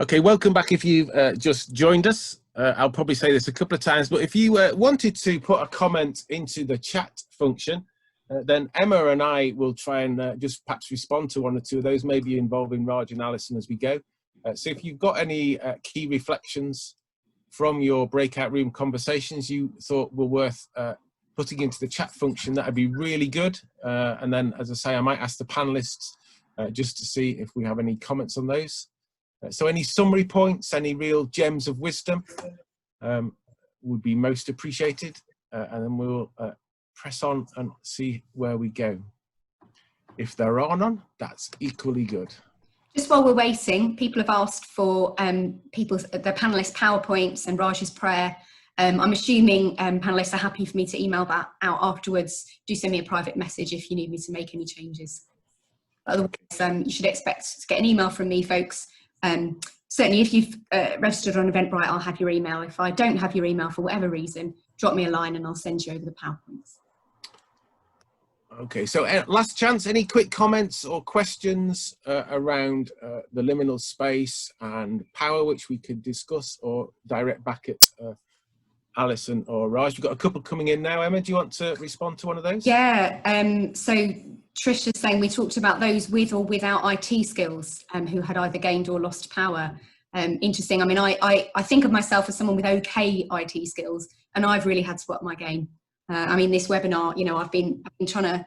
Okay, welcome back if you've just joined us. I'll probably say this a couple of times, but if you wanted to put a comment into the chat function, then Emma and I will try and just perhaps respond to one or two of those, maybe involving Raj and Alison as we go. So if you've got any key reflections from your breakout room conversations you thought were worth putting into the chat function, that would be really good. And then, as I say, I might ask the panelists just to see if we have any comments on those. So any summary points, any real gems of wisdom would be most appreciated. And then we'll press on and see where we go. If there are none, that's equally good. Just while we're waiting, people have asked for the panelists' PowerPoints and Raj's prayer. I'm assuming panelists are happy for me to email that out afterwards. Do send me a private message if you need me to make any changes. Otherwise, you should expect to get an email from me, folks. Certainly if you've registered on Eventbrite, I'll have your email. If I don't have your email for whatever reason, drop me a line and I'll send you over the PowerPoints. Okay, so last chance, any quick comments or questions around the liminal space and power, which we could discuss or direct back at Alison or Raj? We've got a couple coming in now. Emma, do you want to respond to one of those? Yeah, so Trisha's saying we talked about those with or without IT skills who had either gained or lost power. Interesting. I mean, I think of myself as someone with okay IT skills, and I've really had to up my game. I mean, this webinar, you know, I've been trying to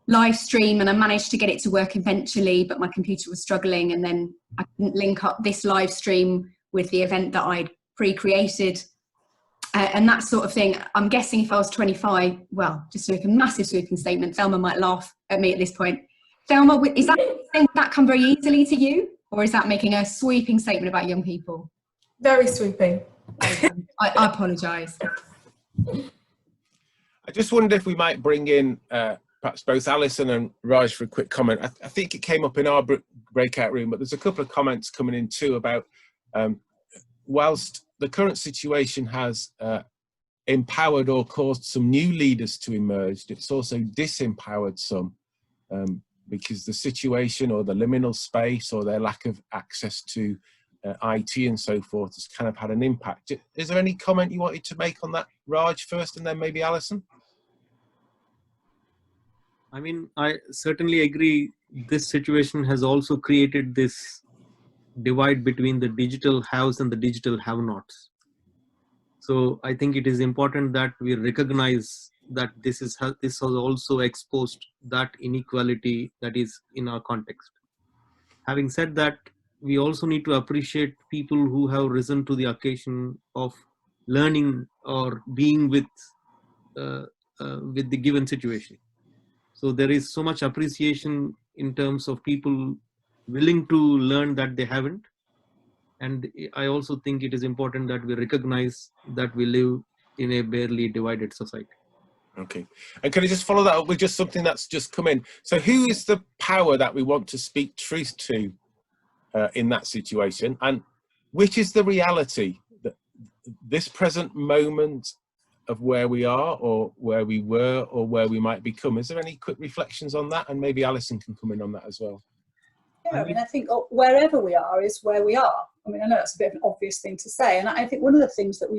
live stream and I managed to get it to work eventually, but my computer was struggling, and then I couldn't link up this live stream with the event that I'd pre-created. And that sort of thing. I'm guessing if I was 25, well, just to make a massive sweeping statement, Thelma might laugh at me at this point. Thelma, is that come very easily to you? Or is that making a sweeping statement about young people? Very sweeping. I apologise. I just wondered if we might bring in perhaps both Alison and Raj for a quick comment. I think it came up in our breakout room, but there's a couple of comments coming in too about whilst the current situation has empowered or caused some new leaders to emerge, it's also disempowered some because the situation or the liminal space or their lack of access to IT and so forth has kind of had an impact. Is there any comment you wanted to make on that, Raj, first, and then maybe Alison? I mean, I certainly agree. This situation has also created this divide between the digital haves and the digital have-nots. So I think it is important that we recognize that this has also exposed that inequality that is in our context. Having said that, we also need to appreciate people who have risen to the occasion of learning or being with the given situation. So there is so much appreciation in terms of people willing to learn that they haven't. And I also think it is important that we recognize that we live in a barely divided society. Okay. And can I just follow that up with just something that's just come in? So who is the power that we want to speak truth to in that situation? And which is the reality, that this present moment of where we are or where we were or where we might become? Is there any quick reflections on that? And maybe Alison can come in on that as well. Yeah, I mean, I think wherever we are is where we are. I mean, I know that's a bit of an obvious thing to say. And I think one of the things that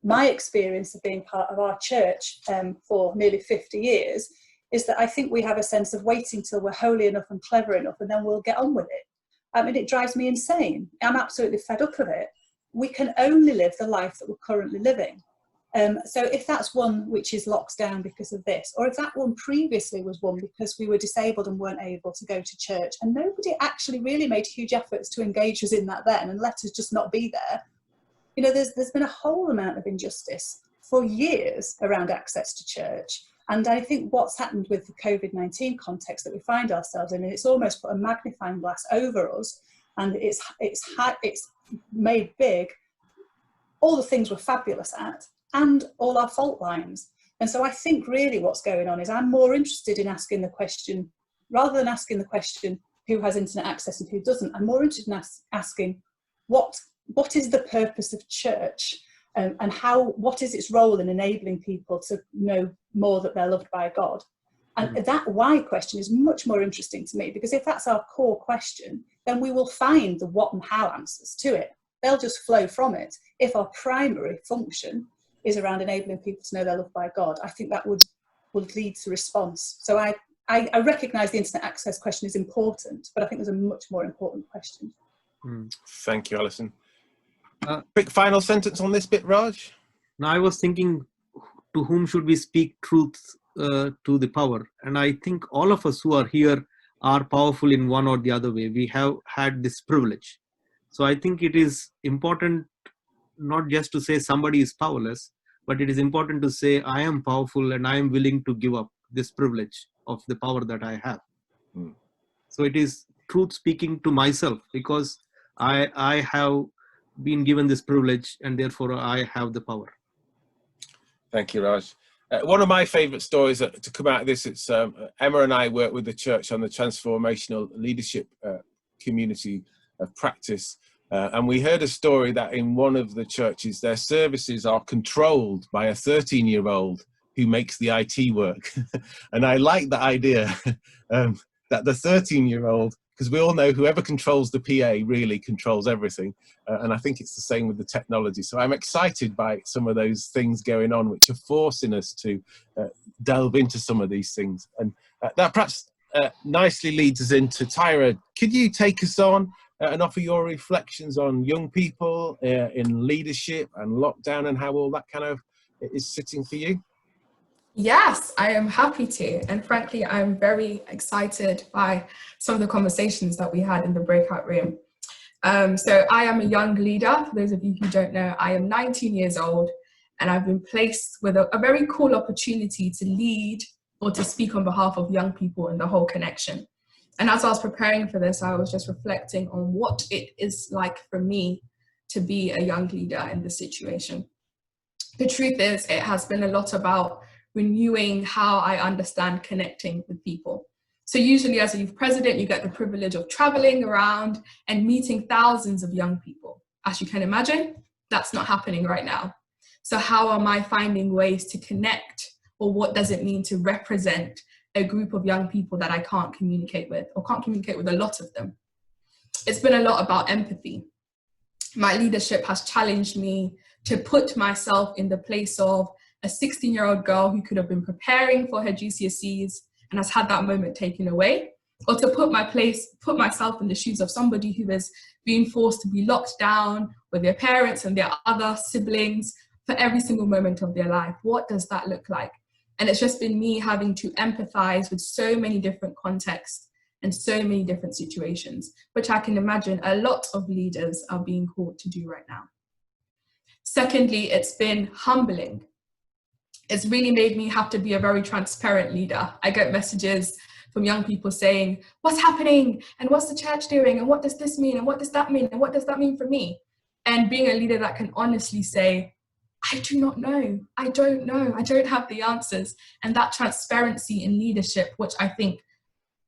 my experience of being part of our church for nearly 50 years is that I think we have a sense of waiting till we're holy enough and clever enough and then we'll get on with it. I mean, it drives me insane. I'm absolutely fed up of it. We can only live the life that we're currently living. So if that's one which is locked down because of this, or if that one previously was one because we were disabled and weren't able to go to church and nobody actually really made huge efforts to engage us in that then and let us just not be there, you know, there's been a whole amount of injustice for years around access to church. And I think what's happened with the COVID-19 context that we find ourselves in, it's almost put a magnifying glass over us, and it's made big all the things we're fabulous at and all our fault lines. And so I think really what's going on is I'm more interested in asking the question, rather than asking the question who has internet access and who doesn't, I'm more interested in asking what is the purpose of church, and what is its role in enabling people to know more that they're loved by God. And that why question is much more interesting to me, because if that's our core question, then we will find the what and how answers to it. They'll just flow from it. If our primary function is around enabling people to know they're loved by God, I think that would lead to response. So I recognise the internet access question is important, but I think there's a much more important question. Thank you, Alison. Quick final sentence on this bit, Raj. Now, I was thinking, to whom should we speak truth to the power? And I think all of us who are here are powerful in one or the other way. We have had this privilege. So I think it is important not just to say somebody is powerless, but it is important to say I am powerful and I am willing to give up this privilege of the power that I have. So it is truth speaking to myself, because I have been given this privilege and therefore I have the power. Thank you, Raj. One of my favourite stories to come out of this, it's Emma and I work with the church on the transformational leadership community of practice. And we heard a story that in one of the churches, their services are controlled by a 13-year-old who makes the IT work. And I like the idea that the 13-year-old, because we all know whoever controls the PA really controls everything. And I think it's the same with the technology. So I'm excited by some of those things going on, which are forcing us to delve into some of these things. And that perhaps nicely leads us into Tyra. Could you take us on and offer your reflections on young people in leadership and lockdown and how all that kind of is sitting for you? Yes, I am happy to. And frankly, I'm very excited by some of the conversations that we had in the breakout room. So I am a young leader. For those of you who don't know, I am 19 years old, and I've been placed with a very cool opportunity to lead or to speak on behalf of young people in the whole connection. And as I was preparing for this, I was just reflecting on what it is like for me to be a young leader in this situation. The truth is, it has been a lot about renewing how I understand connecting with people. So usually as a youth president, you get the privilege of traveling around and meeting thousands of young people. As you can imagine, that's not happening right now. So how am I finding ways to connect, or what does it mean to represent a group of young people that I can't communicate with, or can't communicate with a lot of them? It's been a lot about empathy. My leadership has challenged me to put myself in the place of a 16-year-old girl who could have been preparing for her GCSEs and has had that moment taken away, or to put myself in the shoes of somebody who is being forced to be locked down with their parents and their other siblings for every single moment of their life. What does that look like? And it's just been me having to empathize with so many different contexts and so many different situations, which I can imagine a lot of leaders are being called to do right now. Secondly, it's been humbling. It's really made me have to be a very transparent leader. I get messages from young people saying, what's happening? And what's the church doing? And what does this mean? And what does that mean? And what does that mean for me? And being a leader that can honestly say, I do not know. I don't know. I don't have the answers. And that transparency in leadership, which I think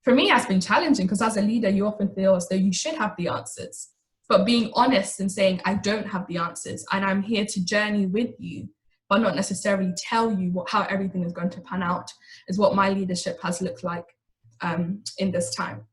for me has been challenging, because as a leader, you often feel as though you should have the answers. But being honest and saying, I don't have the answers, and I'm here to journey with you, but not necessarily tell you how everything is going to pan out, is what my leadership has looked like in this time.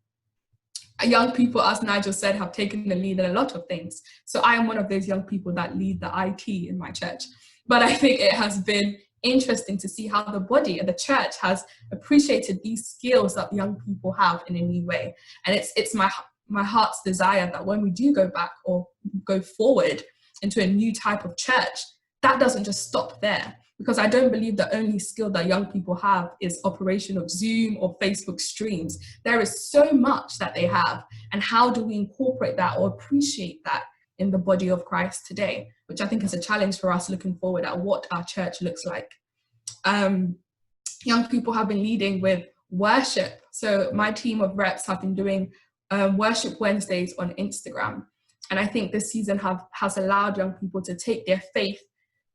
Young people, as Nigel said, have taken the lead in a lot of things. So I am one of those young people that lead the IT in my church. But I think it has been interesting to see how the body and the church has appreciated these skills that young people have in a new way. And it's my heart's desire that when we do go back or go forward into a new type of church, that doesn't just stop there, because I don't believe the only skill that young people have is operation of Zoom or Facebook streams. There is so much that they have, and how do we incorporate that or appreciate that in the body of Christ today, which I think is a challenge for us looking forward at what our church looks like. Young people have been leading with worship. So my team of reps have been doing worship Wednesdays on Instagram. And I think this season has allowed young people to take their faith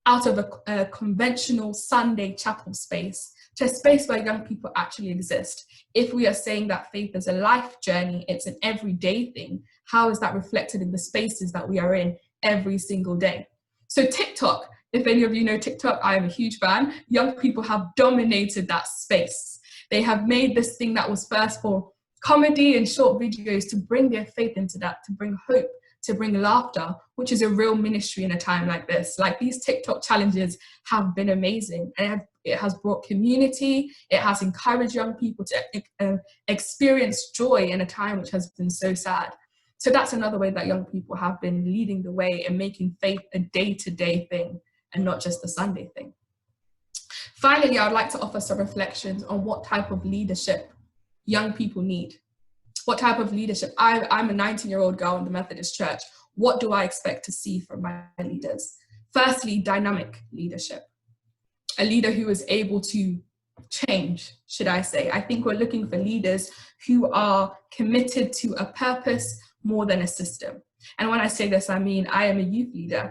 out of a conventional Sunday chapel space to a space where young people actually exist. If we are saying that faith is a life journey, it's an everyday thing, how is that reflected in the spaces that we are in every single day? So TikTok, if any of you know TikTok, I am a huge fan. Young people have dominated that space. They have made this thing that was first for comedy and short videos to bring their faith into that, to bring hope, to bring laughter, which is a real ministry in a time like this. Like, these TikTok challenges have been amazing, and it has brought community. It has encouraged young people to experience joy in a time which has been so sad. So that's another way that young people have been leading the way and making faith a day-to-day thing and not just a Sunday thing. Finally, I would like to offer some reflections on what type of leadership young people need. What type of leadership? I'm a 19-year-old girl in the Methodist Church. What do I expect to see from my leaders? Firstly, dynamic leadership. A leader who is able to change, should I say. I think we're looking for leaders who are committed to a purpose more than a system. And when I say this, I mean I am a youth leader,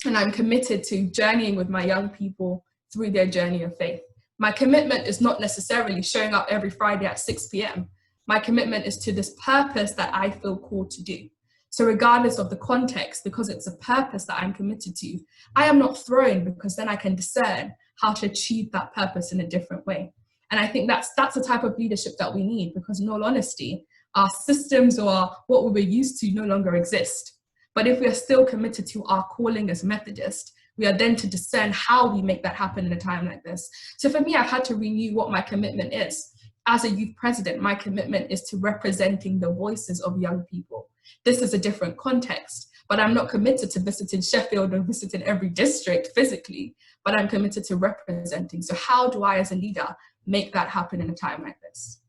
and I'm committed to journeying with my young people through their journey of faith. My commitment is not necessarily showing up every Friday at 6 p.m. My commitment is to this purpose that I feel called to do. So regardless of the context, because it's a purpose that I'm committed to, I am not thrown, because then I can discern how to achieve that purpose in a different way. And I think that's the type of leadership that we need, because in all honesty, our systems or what we were used to no longer exist. But if we are still committed to our calling as Methodist, we are then to discern how we make that happen in a time like this. So for me, I've had to renew what my commitment is. As a youth president, my commitment is to representing the voices of young people. This is a different context, but I'm not committed to visiting Sheffield or visiting every district physically, but I'm committed to representing. So how do I, as a leader, make that happen in a time like this?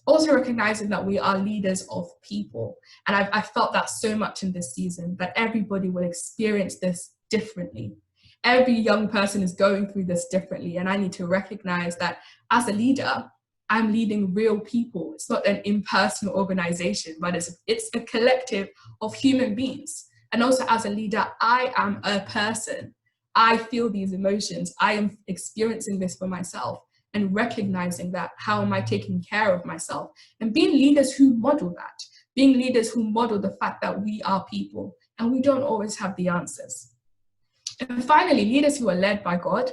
Also recognizing that we are leaders of people. And I felt that so much in this season, that everybody will experience this differently. Every young person is going through this differently. And I need to recognize that as a leader, I'm leading real people. It's not an impersonal organization, but it's a collective of human beings. And also as a leader, I am a person. I feel these emotions. I am experiencing this for myself, and recognizing that, how am I taking care of myself? And being leaders who model that, being leaders who model the fact that we are people and we don't always have the answers. And finally, leaders who are led by God.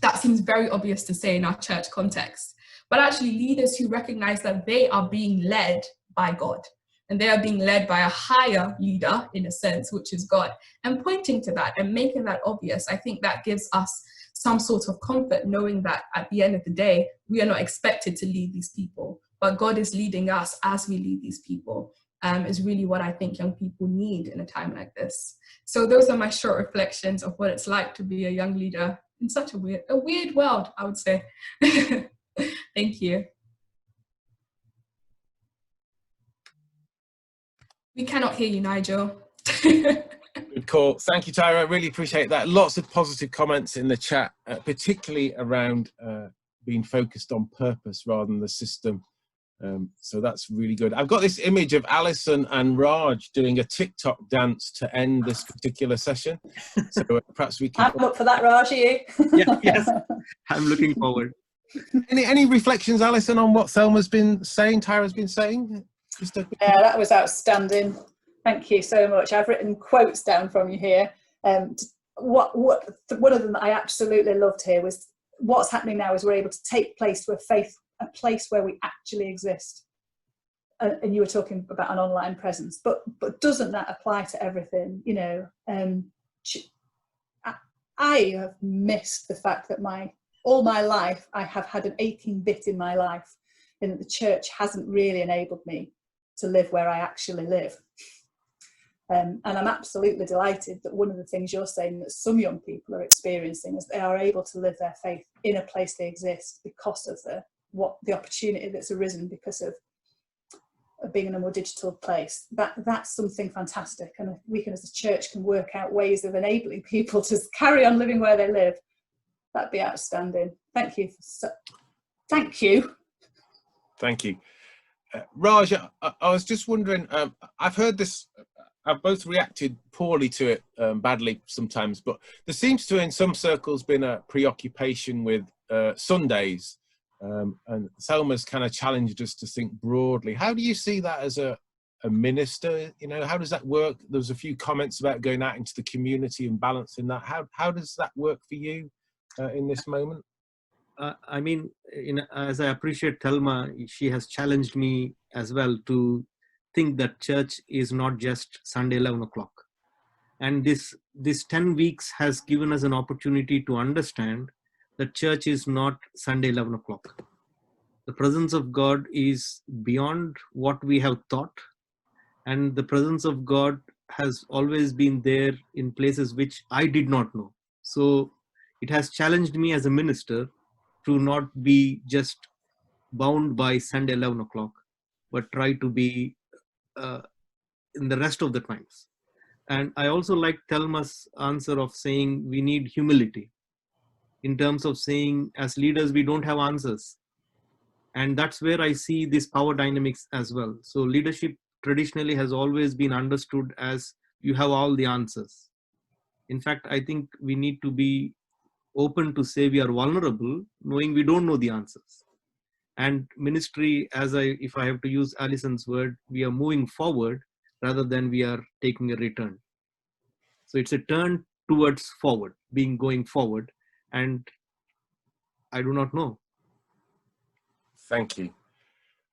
That seems very obvious to say in our church context, but actually leaders who recognize that they are being led by God, and they are being led by a higher leader in a sense, which is God, and pointing to that and making that obvious. I think that gives us some sort of comfort, knowing that at the end of the day, we are not expected to lead these people, but God is leading us as we lead these people, is really what I think young people need in a time like this. So those are my short reflections of what it's like to be a young leader in such a weird world, I would say. Thank you. We cannot hear you, Nigel. Good call. Thank you, Tyra. I really appreciate that. Lots of positive comments in the chat, particularly around being focused on purpose rather than the system. So that's really good. I've got this image of Alison and Raj doing a TikTok dance to end this particular session. So perhaps we can... I'm up for that, Raj, are you? Yeah, yes, I'm looking forward. Any reflections, Alison, on what Thelma's been saying, Tyra's been saying? Yeah, that was outstanding. Thank you so much. I've written quotes down from you here. One of them that I absolutely loved here was, what's happening now is we're able to take place to a place where we actually exist. And you were talking about an online presence, but doesn't that apply to everything? You know, I have missed the fact that all my life I have had an aching bit in my life, and that the church hasn't really enabled me to live where I actually live. And I'm absolutely delighted that one of the things you're saying that some young people are experiencing is they are able to live their faith in a place they exist because of the opportunity that's arisen because of being in a more digital place. That's something fantastic, and we can, as a church, can work out ways of enabling people to carry on living where they live. That'd be outstanding. Thank you. Thank you. Thank you. Raj, I was just wondering, I've heard this, I've both reacted poorly to it, badly sometimes, but there seems to, in some circles, been a preoccupation with Sundays, and Thelma's kind of challenged us to think broadly. How do you see that as a minister? You know, how does that work? There was a few comments about going out into the community and balancing that. How does that work for you in this moment? I mean, as I appreciate Thelma, she has challenged me as well to think that church is not just Sunday 11 o'clock. And this 10 weeks has given us an opportunity to understand that church is not Sunday 11 o'clock. The presence of God is beyond what we have thought. And the presence of God has always been there in places which I did not know. So it has challenged me as a minister to not be just bound by Sunday 11 o'clock, but try to be in the rest of the times. And I also like Thelma's answer of saying we need humility in terms of saying as leaders, we don't have answers. And that's where I see this power dynamics as well. So leadership traditionally has always been understood as you have all the answers. In fact, I think we need to be open to say we are vulnerable, knowing we don't know the answers. And ministry, if I have to use Alison's word, we are moving forward rather than we are taking a return. So it's a turn towards forward, going forward. And I do not know. Thank you.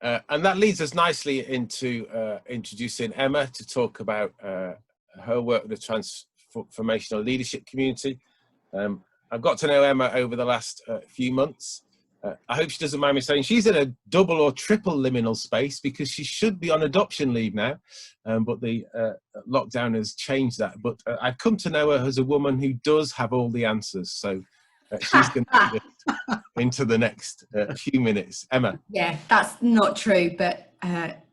And that leads us nicely into introducing Emma to talk about her work with the transformational leadership community. I've got to know Emma over the last few months. I hope she doesn't mind me saying she's in a double or triple liminal space because she should be on adoption leave now, but the lockdown has changed that. But I've come to know her as a woman who does have all the answers. So she's going to lead us into the next few minutes. Emma. Yeah, that's not true, but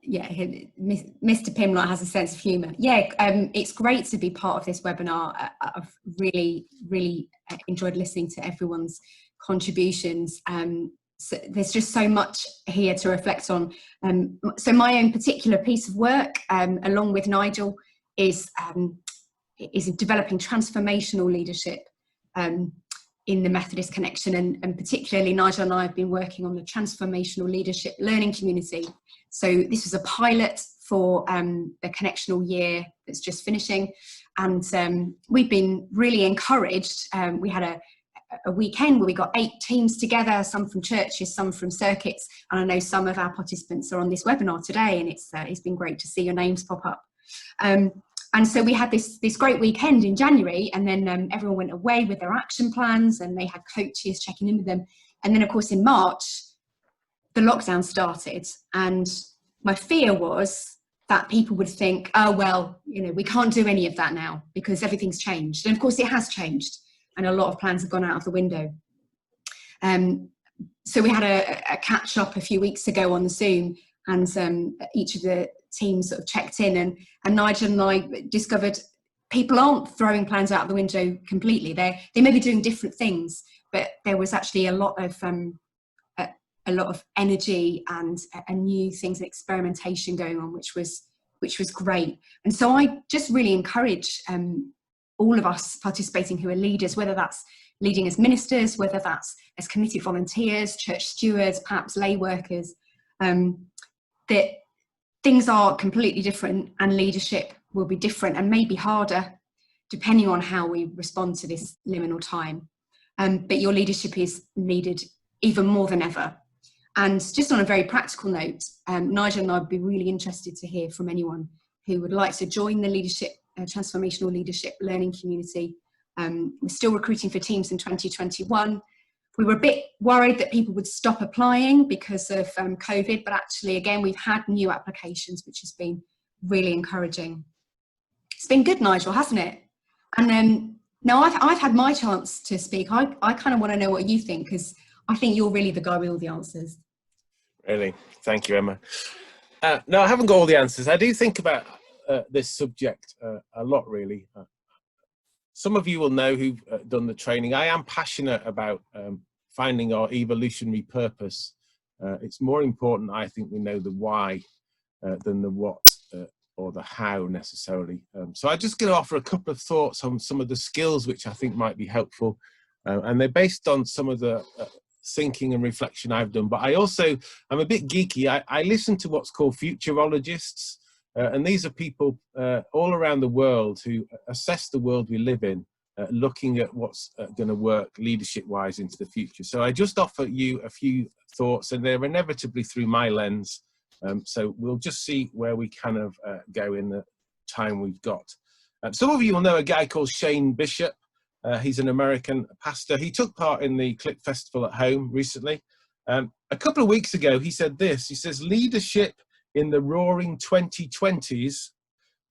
yeah, Mr. Pimlott has a sense of humour. Yeah, it's great to be part of this webinar. I've really enjoyed listening to everyone's contributions. So there's just so much here to reflect on. So my own particular piece of work, along with Nigel, is developing transformational leadership in the Methodist Connection, and particularly Nigel and I have been working on the transformational leadership learning community. So this was a pilot for the connectional year that's just finishing, and we've been really encouraged. We had a weekend where we got 8 teams together, some from churches, some from circuits, and I know some of our participants are on this webinar today, and it's been great to see your names pop up. And so we had this great weekend in January, and then everyone went away with their action plans, and they had coaches checking in with them. And then, of course, in March, the lockdown started, and my fear was that people would think, oh, well, you know, we can't do any of that now because everything's changed. And of course, it has changed, and a lot of plans have gone out of the window. So we had a catch-up a few weeks ago on the Zoom, and each of the teams sort of checked in, and Nigel and I discovered people aren't throwing plans out the window completely. They may be doing different things, but there was actually a lot of energy and new things and experimentation going on, which was great. And so I just really encourage all of us participating who are leaders, whether that's leading as ministers, whether that's as committed volunteers, church stewards, perhaps lay workers, that things are completely different, and leadership will be different and maybe harder depending on how we respond to this liminal time. But your leadership is needed even more than ever. And just on a very practical note, Nigel and I would be really interested to hear from anyone who would like to join the leadership, transformational leadership learning community. We're still recruiting for teams in 2021. We were a bit worried that people would stop applying because of COVID, but actually, again, we've had new applications, which has been really encouraging. It's been good, Nigel, hasn't it? And now I've had my chance to speak. I kind of want to know what you think, because I think you're really the guy with all the answers. Really? Thank you, Emma. No, I haven't got all the answers. I do think about this subject a lot, really. Some of you will know who've done the training. I am passionate about finding our evolutionary purpose. It's more important, I think, we know the why than the what or the how necessarily. So I'm just going to offer a couple of thoughts on some of the skills which I think might be helpful. And they're based on some of the thinking and reflection I've done. But I'm a bit geeky. I listen to what's called futurologists. And these are people all around the world who assess the world we live in looking at what's going to work leadership-wise into the future. So I just offer you a few thoughts, and they're inevitably through my lens. So we'll just see where we kind of go in the time we've got. Some of you will know a guy called Shane Bishop. He's an American pastor. He took part in the Click Festival at home recently. A couple of weeks ago, he said this. He says, leadership in the roaring 2020s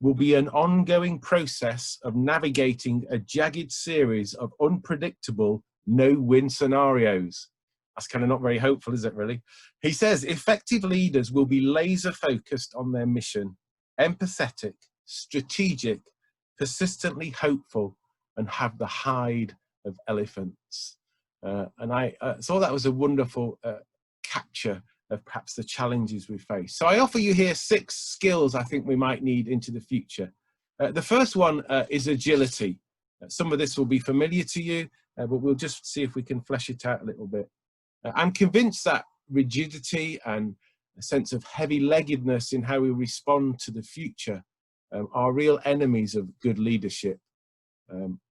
will be an ongoing process of navigating a jagged series of unpredictable no-win scenarios. That's kind of not very hopeful, is it really? He says effective leaders will be laser focused on their mission, empathetic, strategic, persistently hopeful, and have the hide of elephants. And I thought that was a wonderful capture of perhaps the challenges we face. So I offer you here 6 skills I think we might need into the future. The first one is agility. Some of this will be familiar to you, but we'll just see if we can flesh it out a little bit. I'm convinced that rigidity and a sense of heavy-leggedness in how we respond to the future are real enemies of good leadership.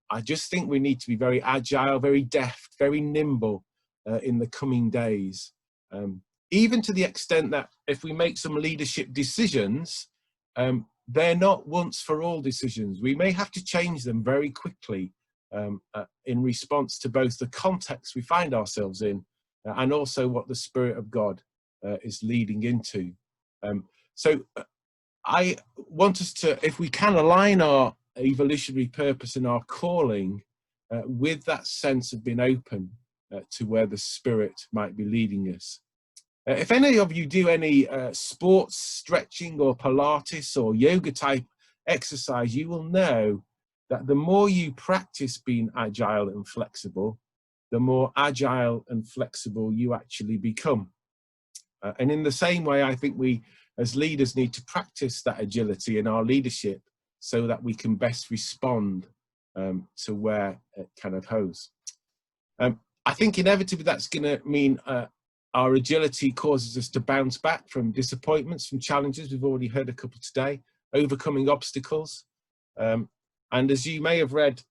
I just think we need to be very agile, very deft, very nimble in the coming days. Even to the extent that if we make some leadership decisions, they're not once for all decisions. We may have to change them very quickly in response to both the context we find ourselves in and also what the Spirit of God is leading into. So I want us to, if we can, align our evolutionary purpose and our calling with that sense of being open to where the Spirit might be leading us. If any of you do any sports, stretching or Pilates or yoga type exercise, you will know that the more you practice being agile and flexible, the more agile and flexible you actually become. And in the same way, I think we as leaders need to practice that agility in our leadership so that we can best respond to where it kind of goes. I think inevitably that's going to mean our agility causes us to bounce back from disappointments, from challenges. We've already heard a couple today, overcoming obstacles. And as you may have read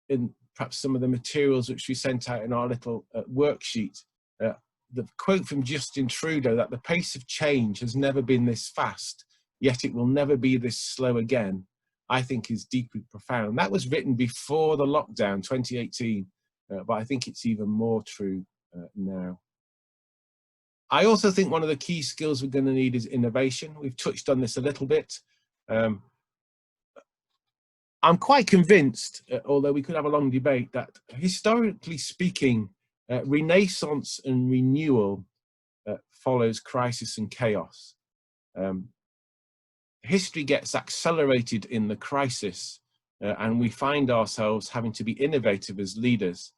in perhaps some of the materials which we sent out in our little worksheet, the quote from Justin Trudeau that the pace of change has never been this fast, yet it will never be this slow again, I think is deeply profound. That was written before the lockdown, 2018, but I think it's even more true now. I also think one of the key skills we're going to need is innovation. We've touched on this a little bit. I'm quite convinced, although we could have a long debate, that historically speaking, renaissance and renewal follows crisis and chaos. History gets accelerated in the crisis, and we find ourselves having to be innovative as leaders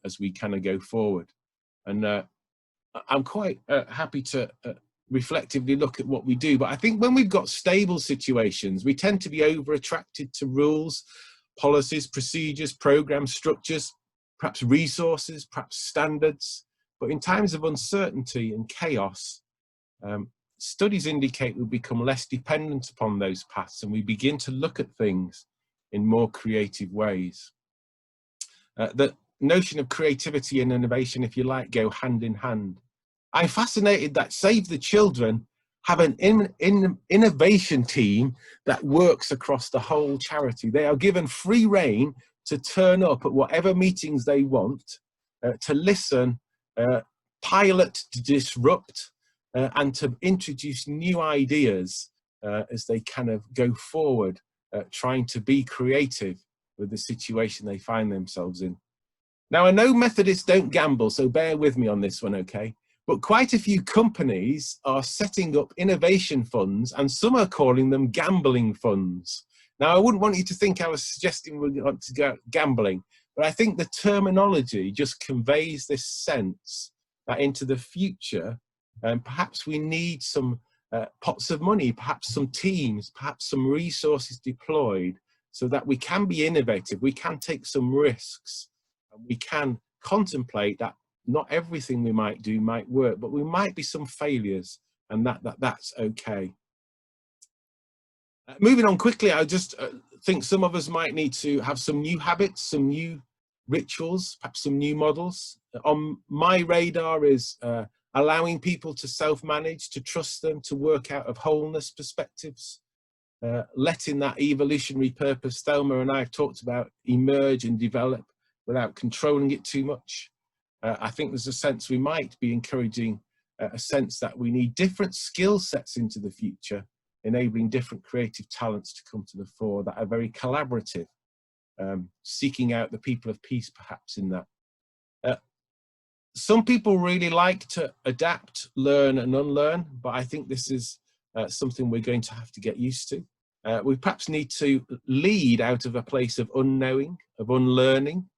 as we kind of go forward. And I'm quite happy to reflectively look at what we do, but I think when we've got stable situations, we tend to be over-attracted to rules, policies, procedures, programs, structures, perhaps resources, perhaps standards. But in times of uncertainty and chaos, studies indicate we become less dependent upon those paths and we begin to look at things in more creative ways. The notion of creativity and innovation, if you like, go hand in hand. I'm fascinated that Save the Children have an innovation team that works across the whole charity. They are given free rein to turn up at whatever meetings they want, to listen, pilot, to disrupt, and to introduce new ideas as they kind of go forward, trying to be creative with the situation they find themselves in. Now, I know Methodists don't gamble, so bear with me on this one, okay? But quite a few companies are setting up innovation funds, and some are calling them gambling funds. Now, I wouldn't want you to think I was suggesting we want to go gambling, but I think the terminology just conveys this sense that into the future, perhaps we need some pots of money, perhaps some teams, perhaps some resources deployed so that we can be innovative, we can take some risks, and we can contemplate that not everything we might do might work, but we might be some failures, and that's okay. Moving on quickly, I just think some of us might need to have some new habits, some new rituals, perhaps some new models. On my radar is allowing people to self-manage, to trust them, to work out of wholeness perspectives, letting that evolutionary purpose Thelma and I have talked about emerge and develop without controlling it too much. I think there's a sense we might be encouraging a sense that we need different skill sets into the future, enabling different creative talents to come to the fore that are very collaborative, seeking out the people of peace perhaps in that. Some people really like to adapt, learn and unlearn, but I think this is something we're going to have to get used to. We perhaps need to lead out of a place of unknowing, of unlearning.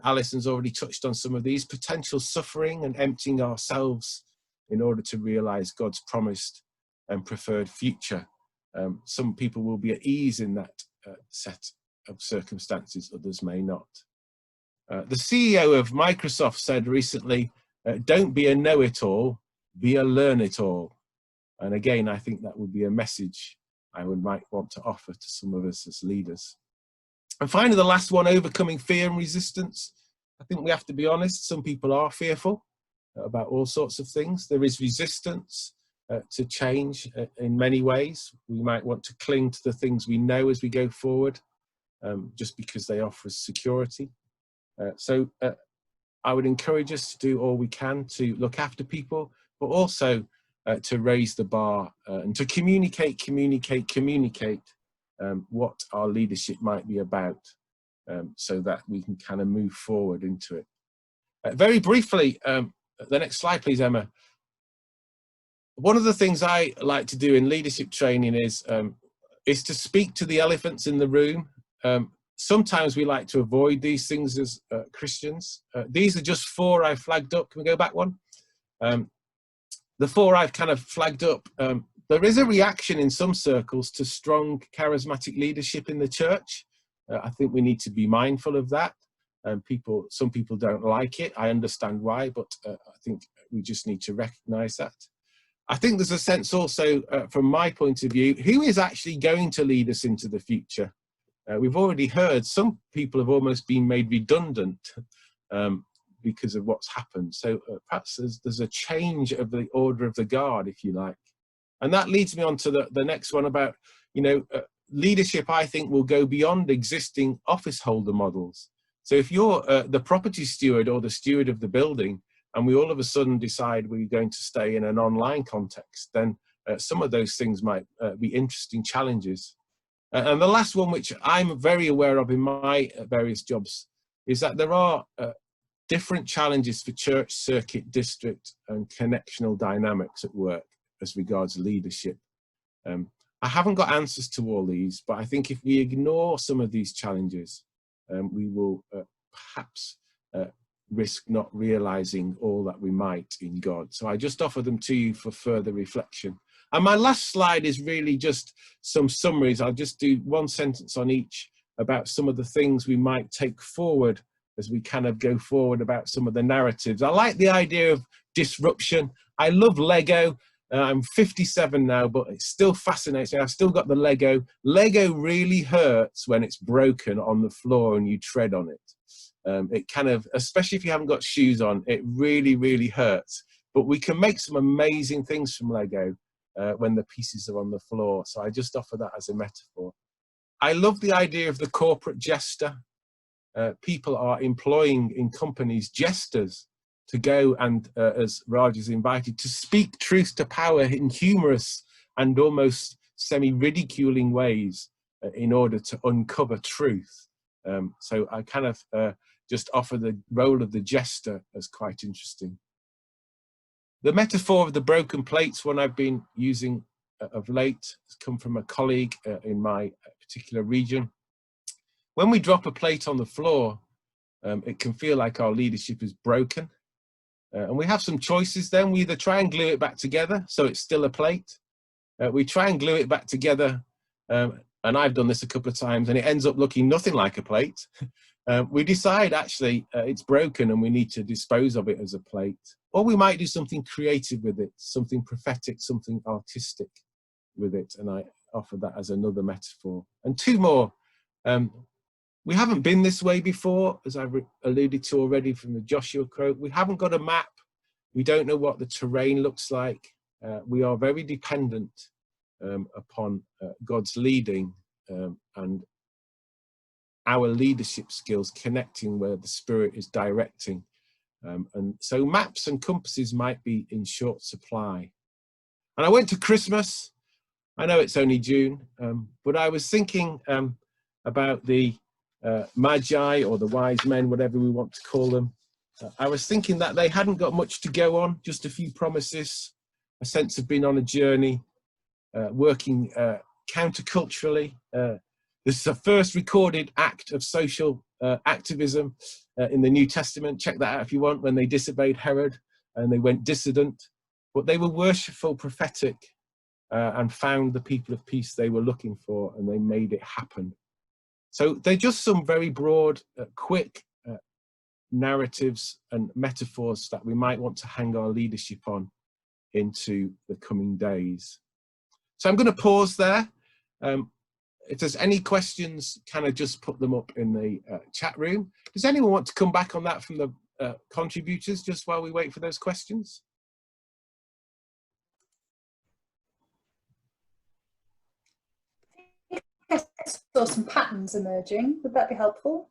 Alison's already touched on some of these, potential suffering and emptying ourselves in order to realize God's promised and preferred future. Some people will be at ease in that set of circumstances, others may not. The CEO of Microsoft said recently, don't be a know-it-all, be a learn-it-all. And again, I think that would be a message I might want to offer to some of us as leaders. And finally, the last one, overcoming fear and resistance. I think we have to be honest, some people are fearful about all sorts of things. There is resistance to change in many ways. We might want to cling to the things we know as we go forward, just because they offer us security. So I would encourage us to do all we can to look after people, but also to raise the bar and to communicate what our leadership might be about, so that we can kind of move forward into it. Very briefly, the next slide please, Emma. One of the things I like to do in leadership training is to speak to the elephants in the room. Sometimes we like to avoid these things as Christians. These are just 4 I've flagged up. Can we go back one? The 4 I've kind of flagged up. There is a reaction in some circles to strong charismatic leadership in the church. I think we need to be mindful of that. Some people don't like it. I understand why, but I think we just need to recognize that. I think there's a sense also, from my point of view, who is actually going to lead us into the future? We've already heard some people have almost been made redundant because of what's happened. So perhaps there's a change of the order of the guard, if you like. And that leads me on to the next one about, leadership, I think, will go beyond existing office holder models. So if you're the property steward or the steward of the building, and we all of a sudden decide we're going to stay in an online context, then some of those things might be interesting challenges. And the last one, which I'm very aware of in my various jobs, is that there are different challenges for church, circuit, district, and connectional dynamics at work as regards leadership. I haven't got answers to all these, but I think if we ignore some of these challenges, we will perhaps risk not realizing all that we might in God. So I just offer them to you for further reflection. And my last slide is really just some summaries. I'll just do one sentence on each about some of the things we might take forward as we kind of go forward about some of the narratives. I like the idea of disruption. I love Lego. I'm 57 now, but it still fascinates me. I've still got the Lego. Lego really hurts when it's broken on the floor and you tread on it. It kind of, especially if you haven't got shoes on, it really, really hurts. But we can make some amazing things from Lego when the pieces are on the floor. So I just offer that as a metaphor. I love the idea of the corporate jester. People are employing in companies jesters to go and, as Raj is invited, to speak truth to power in humorous and almost semi-ridiculing ways in order to uncover truth. So I kind of just offer the role of the jester as quite interesting. The metaphor of the broken plates, one I've been using of late, has come from a colleague in my particular region. When we drop a plate on the floor, it can feel like our leadership is broken. And we have some choices then. We either try and glue it back together so it's still a plate. We try and glue it back together, and I've done this a couple of times, and it ends up looking nothing like a plate. We decide actually it's broken and we need to dispose of it as a plate. Or we might do something creative with it, something prophetic, something artistic with it. And I offer that as another metaphor. And 2 more. We haven't been this way before, as I've alluded to already from the Joshua quote. We haven't got a map. We don't know what the terrain looks like. We are very dependent upon God's leading and our leadership skills connecting where the Spirit is directing. And so maps and compasses might be in short supply. And I went to Christmas. I know it's only June, but I was thinking about the Magi, or the wise men, whatever we want to call them. I was thinking that they hadn't got much to go on, just a few promises, a sense of being on a journey, working counterculturally. This is the first recorded act of social activism in the New Testament. Check that out if you want, when they disobeyed Herod and they went dissident. But they were worshipful, prophetic, and found the people of peace they were looking for, and they made it happen. So they're just some very broad, quick narratives and metaphors that we might want to hang our leadership on into the coming days. So I'm going to pause there. If there's any questions, can I just put them up in the chat room? Does anyone want to come back on that from the contributors just while we wait for those questions? I saw some patterns emerging. Would that be helpful?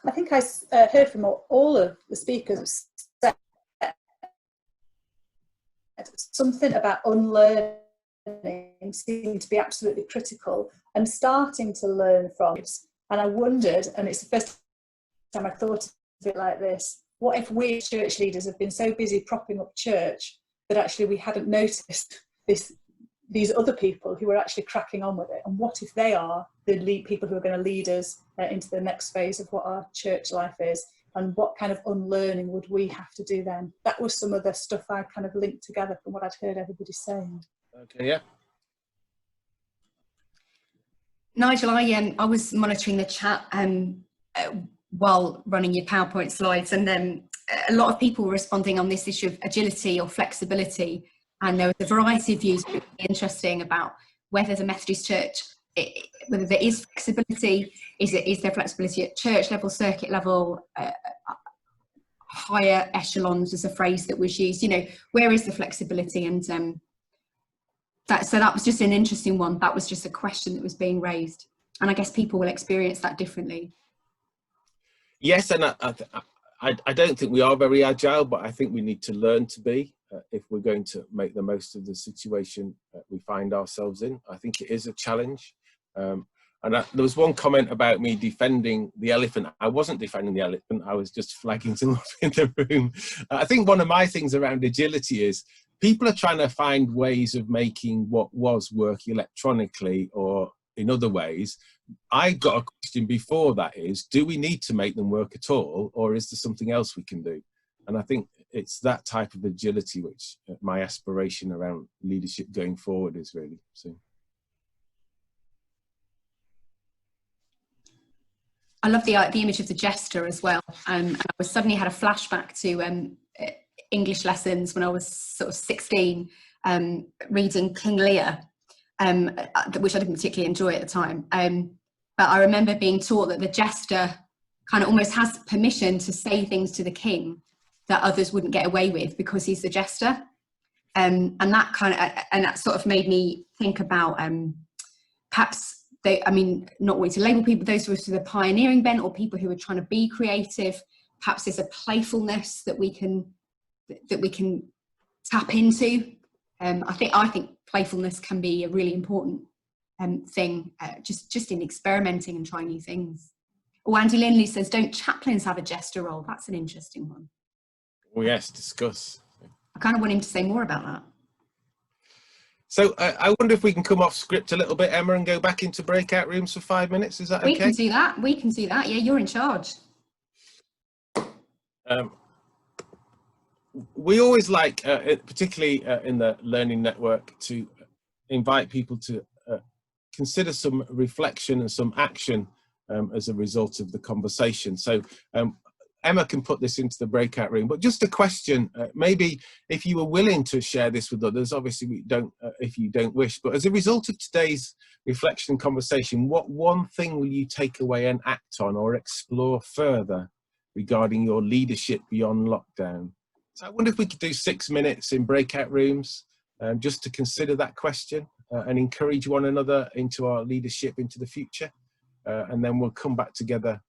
I think I heard from all of the speakers said something about unlearning seemed to be absolutely critical, and starting to learn from it. And I wondered, and it's the first time I thought of it like this, what if we as church leaders have been so busy propping up church that actually we hadn't noticed these other people who are actually cracking on with it? And what if they are the people who are going to lead us into the next phase of what our church life is? And what kind of unlearning would we have to do then? That was some of the stuff I kind of linked together from what I'd heard everybody saying. Okay, yeah. Nigel, I was monitoring the chat while running your PowerPoint slides, and a lot of people were responding on this issue of agility or flexibility. And there was a variety of views, which was interesting, about whether the Methodist Church, whether there is flexibility, is there flexibility at church level, circuit level, higher echelons is a phrase that was used. You know, where is the flexibility? And so that was just an interesting one. That was just a question that was being raised, and I guess people will experience that differently. Yes, and I don't think we are very agile, but I think we need to learn to be if we're going to make the most of the situation we find ourselves in. I think it is a challenge. And there was one comment about me defending the elephant. I wasn't defending the elephant. I was just flagging someone in the room. I think one of my things around agility is people are trying to find ways of making what was work electronically or in other ways. I got a question before that is, do we need to make them work at all, or is there something else we can do? And I think it's that type of agility which my aspiration around leadership going forward is really. So. I love the image of the jester as well. I suddenly had a flashback to English lessons when I was sort of 16, reading King Lear, which I didn't particularly enjoy at the time. But I remember being taught that the jester kind of almost has permission to say things to the king that others wouldn't get away with because he's the jester. And that sort of made me think about perhaps not wanting to label people, those who are sort of the pioneering bent or people who are trying to be creative. Perhaps there's a playfulness that we can tap into. I think playfulness can be a really important thing, just in experimenting and trying new things. Oh, Andy Lindley says, don't chaplains have a jester role? That's an interesting one. Oh yes, discuss. I kind of want him to say more about that. So I wonder if we can come off script a little bit, Emma, and go back into breakout rooms for 5 minutes. Is that okay? We can do that. We can do that. Yeah, you're in charge. We always like, particularly in the Learning Network, to invite people to consider some reflection and some action as a result of the conversation. So Emma can put this into the breakout room, but just a question, maybe if you were willing to share this with others, obviously we don't, if you don't wish, but as a result of today's reflection and conversation, what one thing will you take away and act on or explore further regarding your leadership beyond lockdown? So I wonder if we could do 6 minutes in breakout rooms just to consider that question and encourage one another into our leadership into the future. And then we'll come back together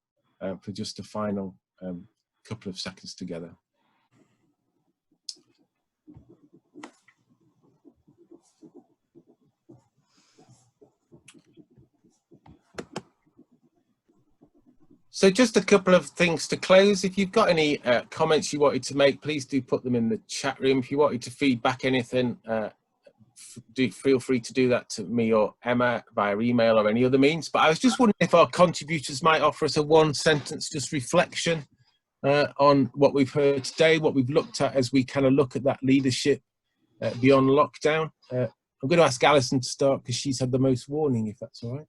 for just a final couple of seconds together. So just a couple of things to close. If you've got any comments you wanted to make, please do put them in the chat room. If you wanted to feedback anything, do feel free to do that to me or Emma via email or any other means. But I was just wondering if our contributors might offer us a one-sentence just reflection on what we've heard today, what we've looked at as we kind of look at that leadership beyond lockdown. I'm going to ask Alison to start because she's had the most warning, if that's all right.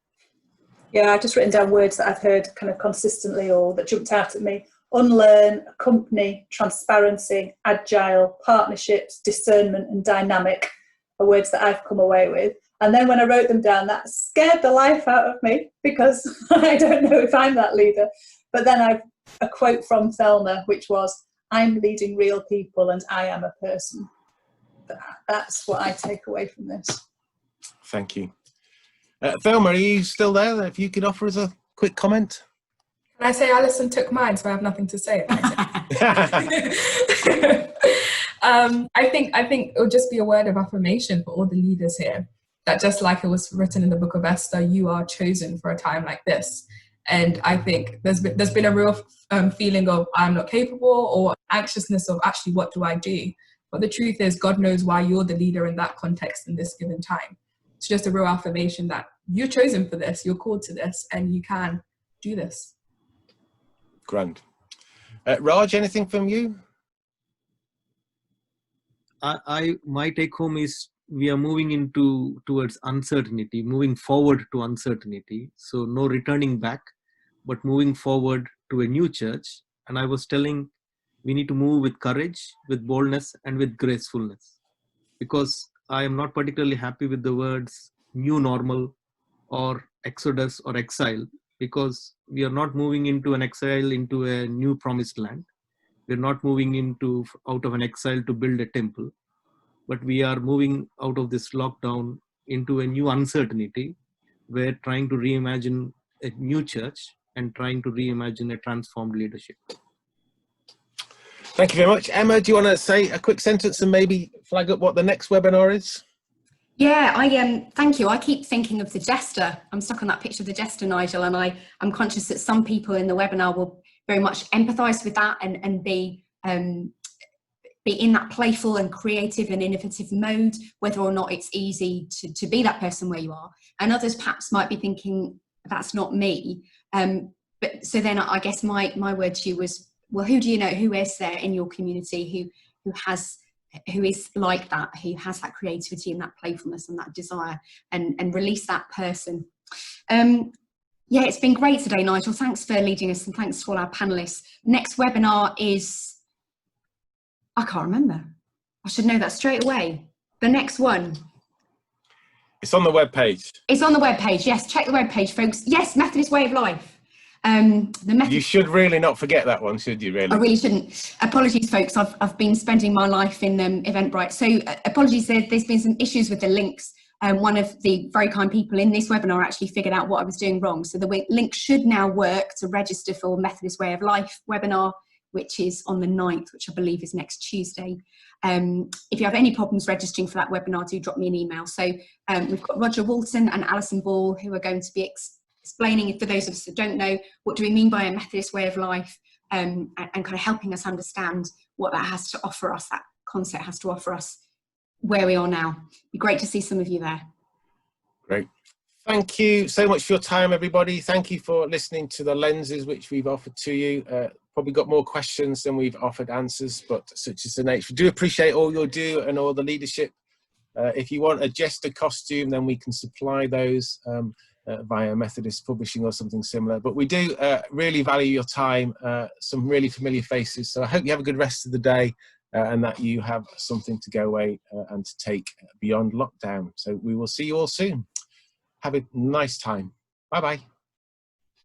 Yeah, I've just written down words that I've heard kind of consistently or that jumped out at me. Unlearn, accompany, transparency, agile, partnerships, discernment and dynamic are words that I've come away with. And then when I wrote them down, that scared the life out of me because I don't know if I'm that leader. But then I've a quote from Thelma, which was, "I'm leading real people and I am a person." That's what I take away from this. Thank you. Thelma, are you still there? If you could offer us a quick comment. Can I say Alison took mine, so I have nothing to say? I think it would just be a word of affirmation for all the leaders here, that just like it was written in the book of Esther, you are chosen for a time like this. And I think there's been a real feeling of I'm not capable, or anxiousness of actually what do I do? But the truth is God knows why you're the leader in that context in this given time. It's just a real affirmation that you're chosen for this, you're called to this, and you can do this. Grand. Raj, anything from you? My take home is we are moving towards uncertainty, moving forward to uncertainty. So no returning back, but moving forward to a new church. And I was telling we need to move with courage, with boldness, and with gracefulness. Because I am not particularly happy with the words new normal or exodus or exile, because we are not moving into an exile into a new promised land. We're not moving out of an exile to build a temple, but we are moving out of this lockdown into a new uncertainty. We're trying to reimagine a new church and trying to reimagine a transformed leadership. Thank you very much. Emma, do you want to say a quick sentence and maybe flag up what the next webinar is? Yeah, thank you. I keep thinking of the jester. I'm stuck on that picture of the jester, Nigel, and I'm conscious that some people in the webinar will very much empathise with that and be in that playful and creative and innovative mode, whether or not it's easy to be that person where you are. And others perhaps might be thinking, that's not me. But so then I guess my word to you was, well, who do you know, who is there in your community who is like that, who has that creativity and that playfulness and that desire, and release that person. Yeah, it's been great today, Nigel. Thanks for leading us, and thanks to all our panelists. Next webinar is, I can't remember. I should know that straight away. The next one. It's on the webpage. It's on the webpage, yes. Check the webpage, folks. Yes, Methodist Way of Life. You should really not forget that one, should you, really? I really shouldn't. Apologies, folks. I've been spending my life in Eventbrite. So apologies, there's been some issues with the links. One of the very kind people in this webinar actually figured out what I was doing wrong. So the link should now work to register for Methodist Way of Life webinar, which is on the 9th, which I believe is next Tuesday. If you have any problems registering for that webinar, do drop me an email. So we've got Roger Walton and Alison Ball, who are going to be explaining, for those of us that don't know, what do we mean by a Methodist way of life, and kind of helping us understand what that has to offer us, that concept has to offer us where we are now. It'd be great to see some of you there. Great. Thank you so much for your time, everybody. Thank you for listening to the lenses which we've offered to you. Probably got more questions than we've offered answers, but such is the nature. We do appreciate all your do and all the leadership. If you want a jester costume, then we can supply those. via Methodist Publishing or something similar. But we do really value your time, some really familiar faces. So I hope you have a good rest of the day and that you have something to go away and to take beyond lockdown. So we will see you all soon. Have a nice time. Bye-bye.